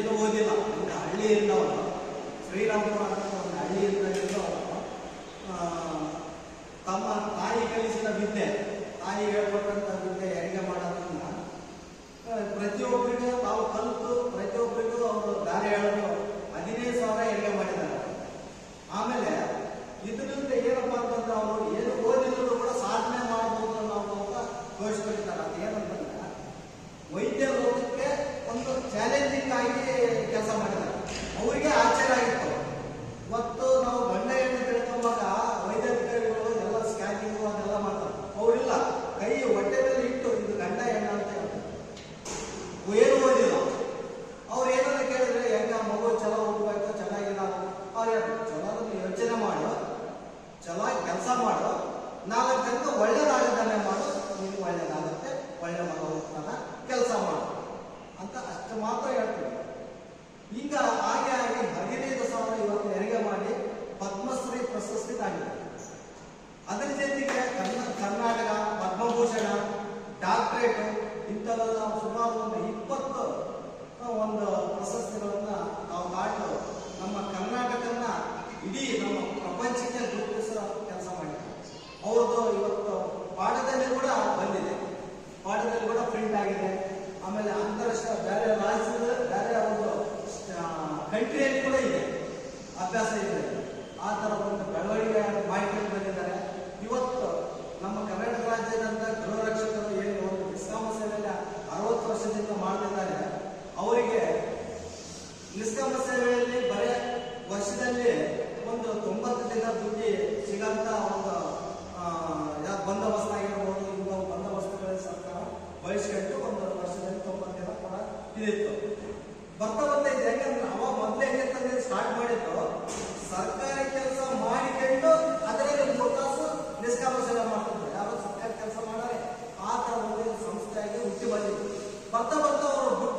ಏನು ಓದಿಲ್ಲ, ಒಂದು ಹಳ್ಳಿಯಿಂದವರು ಶ್ರೀರಾಮಪುರ ಅಂತ ಒಂದು ಹಳ್ಳಿಯಿಂದ ಅವರು ತಮ್ಮ ತಾಯಿ ಕಲಿಸಿದ ವಿದ್ಯೆ, ತಾಯಿ ಹೇಳ್ಕೊಟ್ಟಂತ ವಿದ್ಯೆ ಹೆರಿಗೆ ಮಾಡೋದ್ರಿಂದ ಪ್ರತಿಯೊಬ್ಬರಿಗೂ ತಾವು ಕಲಿತು ಪ್ರತಿಯೊಬ್ಬರಿಗೂ ಅವರು ದಾರಿ ಹೇಳಲು 15,000 ಹೆರಿಗೆ ಮಾಡಿದ್ದಾರೆ. ಆಮೇಲೆ ಇದರಿಂದ ಏನಪ್ಪಾ ಅಂತಂದ್ರೆ ಅವರು ಏನು ಓದಿದ್ರು ಕೂಡ ಸಾಧನೆ ಮಾಡಬಹುದು ಅನ್ನೋ ಅಂತ ತೋರಿಸ್ಕೊಳ್ತಾರೆ. ಅದು ಏನಂತಂದ್ರೆ ವೈದ್ಯ ಲೋಕಕ್ಕೆ ಒಂದು ಚಾಲೆಂಜಿಂಗ್ ಆಗಿ ಕೆಲಸ ಮಾಡಿದ್ದಾರೆ. ಅವರಿಗೆ ಆಶ್ಚರ್ಯ ಆಗಿತ್ತು. ಮತ್ತು ನಾವು ಗಂಡ ಹೆಣ್ಣು ತಿಳ್ಕೊಂಬಾಗ ವೈದ್ಯಾಧಿಕಾರಿಗಳು ಎಲ್ಲ ಸ್ಕ್ಯಾನಿಂಗು ಅದೆಲ್ಲ ಮಾಡ್ತಾರೆ. ಅವರಿಲ್ಲ, ಕೈ ಹೊಟ್ಟೆ ಮೇಲೆ ಇಟ್ಟು ಇದು ಗಂಡ ಹೆಣ್ಣು ಅಂತ ಹೇಳ್ತಾರೆ. ಏನು ಓದಿಲ್ಲ. ಅವ್ರು ಏನಾದ್ರು ಕೇಳಿದ್ರೆ ಹೆಂಗ ಮಗು ಚಲೋ ಹೋಗ್ಬೇಕು, ಚೆನ್ನಾಗಿಲ್ಲ, ಅವ್ರು ಚಲೋ ಯೋಚನೆ ಮಾಡು, ಚೆನ್ನಾಗಿ ಕೆಲಸ ಮಾಡು, 4 ಜನಕ್ಕೆ ಒಳ್ಳೇದಾಗದಾನೆ ಮಾಡು, ನೀನು ಒಳ್ಳೇದಾಗುತ್ತೆ, ಒಳ್ಳೆ ಮಗ ಹೋಗ್ತಾನ, ಕೆಲಸ ಮಾಡು ಅಂತ ಅಷ್ಟು ಮಾತ್ರ ಹೇಳ್ತೀವಿ. ಈಗ ಹಾಗೆ ಆಗಿ 15,000 ಇವತ್ತು ಹೆರಿಗೆ ಮಾಡಿ ಪದ್ಮಶ್ರೀ ಪ್ರಶಸ್ತಿ ತಾಂಡಿದೆ. ಅದರ ಜೊತೆಗೆ ಕರ್ನಾಟಕ ಪದ್ಮಭೂಷಣ, ಡಾಕ್ಟರೇಟ್ ಇಂಥವೆಲ್ಲ ಸುಮಾರು ಒಂದು 20 ಒಂದು ಪ್ರಶಸ್ತಿಗಳನ್ನ ನಾವು ತಾಂಡು ನಮ್ಮ ಕರ್ನಾಟಕನ ಇಡೀ ನಮ್ಮ ಪ್ರಪಂಚಕ್ಕೆ ಗುರುತಿಸೋ ಕೆಲಸ ಮಾಡಿದ್ದಾರೆ. ಅವ್ರದ್ದು ಇವತ್ತು ಪಾಠದಲ್ಲಿ ಕೂಡ ಬಂದಿದೆ, ಪಾಠದಲ್ಲಿ ಕೂಡ ಪ್ರಿಂಟ್ ಆಗಿದೆ. ಆಮೇಲೆ ಅಂತಾರಾಷ್ಟ್ರೀಯ ಬೇರೆ ರಾಜ್ಯದ ಬೇರೆ ಒಂದು ಕಂಟ್ರಿಯಲ್ಲಿ ಕೂಡ ಇದೆ, ಅಭ್ಯಾಸ ಇದೆ. ಆ ಥರ ಒಂದು ಬೆಳವಣಿಗೆ ಮಾಡಿಕೊಂಡು ಬಂದಿದ್ದಾರೆ. ಇವತ್ತು ನಮ್ಮ ಕರ್ನಾಟಕ ರಾಜ್ಯದಂತ ಗೃಹ ರಕ್ಷಕರು ಏನು ಒಂದು ನಿಷ್ಕಾಮ ಸೇವೆಯಲ್ಲಿ 60 ವರ್ಷದಿಂದ ಮಾಡ್ತಿದ್ದಾರೆ. ಅವರಿಗೆ ನಿಷ್ಕಾಮ ಸೇವೆಯಲ್ಲಿ ಬರೀ ವರ್ಷದಲ್ಲಿ ಒಂದು 90 ದಿನ ದುಡ್ಡಿ ಸಿಗಂತ ಒಂದು ಬಂದೋಬಸ್ತ್ ಆಗಿರ್ಬೋದು, ಇಂಥ ಬಂದೋಬಸ್ತುಗಳಲ್ಲಿ ಸರ್ಕಾರ ಬಯಸ್ಕೊಂಡು ಒಂದು ವರ್ಷದಲ್ಲಿ 90 ದಿನ ಕೂಡ ಇದಿತ್ತು. ಬರ್ತಾ ಇದೆ. ಯಾಕಂದ್ರೆ ಅವಾಗ ಮೊದಲೇ ಹೆಂಗೆ ಸ್ಟಾರ್ಟ್ ಮಾಡಿದ್ದು, ಸರ್ಕಾರಿ ಕೆಲಸ ಮಾಡಿಕೊಂಡು ಅದರಲ್ಲಿ 3 ತಾಸು ನಿಷ್ಕಾಮ ಸೇವೆ ಮಾಡ್ತಿದ್ರು. ಯಾರು ಸರ್ಕಾರಿ ಕೆಲಸ ಮಾಡಾರೆ ಆ ಥರ ಒಂದು ಸಂಸ್ಥೆಯಾಗಿ ಹುಟ್ಟಿ ಬಂದಿತ್ತು. ಬರ್ತಾ ಅವರು